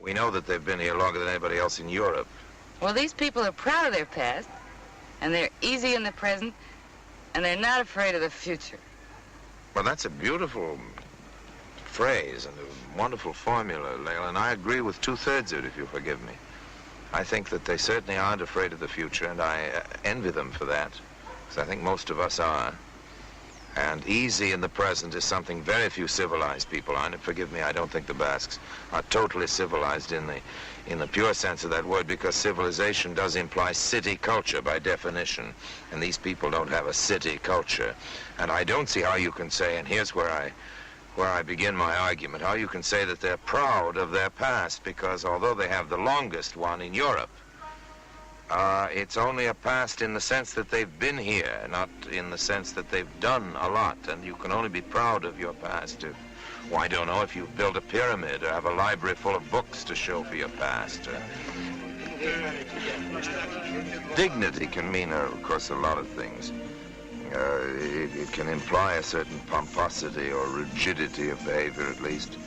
We know that they've been here longer than anybody else in Europe. Well, these people are proud of their past, and they're easy in the present, and they're not afraid of the future. Well, that's a beautiful phrase and a wonderful formula, Leila, and I agree with two-thirds of it, if you forgive me. I think that they certainly aren't afraid of the future, and I envy them for that, because I think most of us are. And easy in the present is something very few civilized people are. And forgive me, I don't think the Basques are totally civilized in the pure sense of that word, because civilization does imply city culture by definition. And these people don't have a city culture. And I don't see how you can say, and here's where I begin my argument, how you can say that they're proud of their past, because although they have the longest one in Europe, it's only a past in the sense that they've been here, not in the sense that they've done a lot. And you can only be proud of your past if, well, I don't know, if you've built a pyramid or have a library full of books to show for your past. Dignity can mean, of course, a lot of things. It can imply a certain pomposity or rigidity of behavior, at least.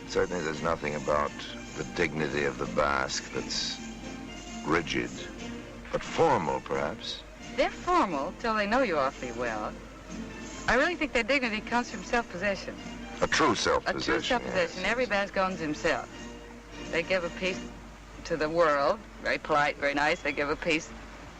Certainly there's nothing about the dignity of the Basque that's rigid. But formal, perhaps. They're formal till they know you awfully well. I really think their dignity comes from self-possession. A true self-possession. A true self-possession. Yes. Every Basque owns himself. They give a piece to the world, very polite, very nice. They give a piece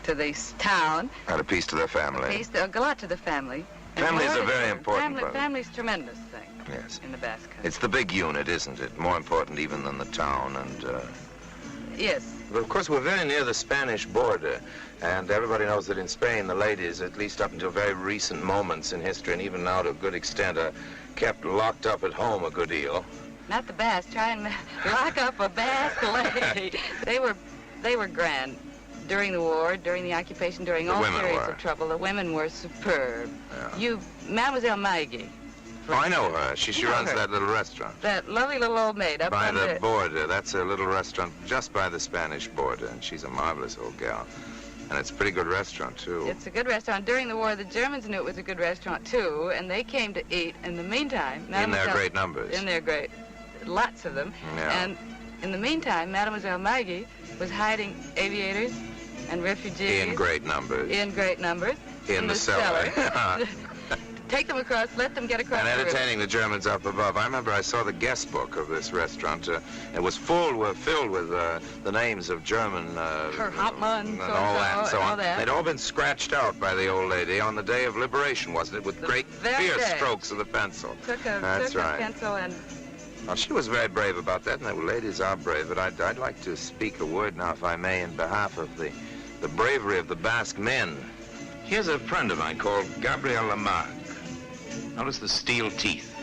to the town. And a piece to their family. A lot to the family. Family is a very important part. Family's a tremendous thing. Yes. In the Basque country. It's the big unit, isn't it? More important even than the town and... Yes. But of course, we're very near the Spanish border, and everybody knows that in Spain, the ladies, at least up until very recent moments in history, and even now to a good extent, are kept locked up at home a good deal. Not the Basque. Try and lock up a Basque lady. They were grand. During the war, during the occupation, during all periods of trouble, the women were superb. Yeah. Mademoiselle Maggie. Oh, I know her. She runs that little restaurant. That lovely little old maid up by the border. That's a little restaurant just by the Spanish border, and she's a marvelous old gal. And it's a pretty good restaurant, too. It's a good restaurant. During the war, the Germans knew it was a good restaurant, too, and they came to eat. In the meantime... In their great numbers. In their great... Lots of them. Yeah. And in the meantime, Mademoiselle Maggie was hiding aviators and refugees. In great numbers. In great numbers. In the cellar. Take them across, let them get across and entertaining the Germans up above. I remember I saw the guest book of this restaurant. It was filled with the names of German... Herr Hauptmann, and all that and so on. They'd all been scratched out by the old lady on the day of liberation, wasn't it? With great fierce strokes of the pencil. Took a pencil and... Well, she was very brave about that, and the ladies are brave, but I'd like to speak a word now, if I may, in behalf of the bravery of the Basque men. Here's a friend of mine called Gabriel Lamarck. Notice the steel teeth.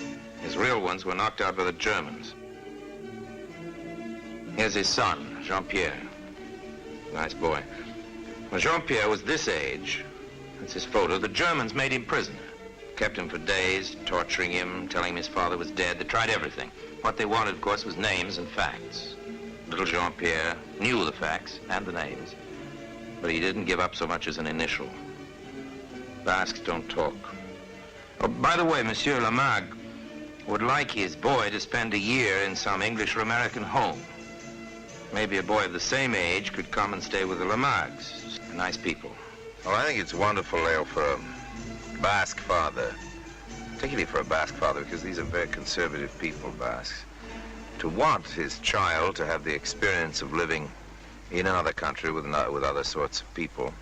His real ones were knocked out by the Germans. Here's his son, Jean-Pierre. Nice boy. When Jean-Pierre was this age, that's his photo, the Germans made him prisoner. Kept him for days, torturing him, telling him his father was dead. They tried everything. What they wanted, of course, was names and facts. Little Jean-Pierre knew the facts and the names, but he didn't give up so much as an initial. Basques don't talk. Oh, by the way, Monsieur Lamarck would like his boy to spend a year in some English or American home. Maybe a boy of the same age could come and stay with the Lamarcks. Nice people. Oh, I think it's wonderful, Leo, for a Basque father, particularly for a Basque father, because these are very conservative people, Basques, to want his child to have the experience of living in another country with other sorts of people.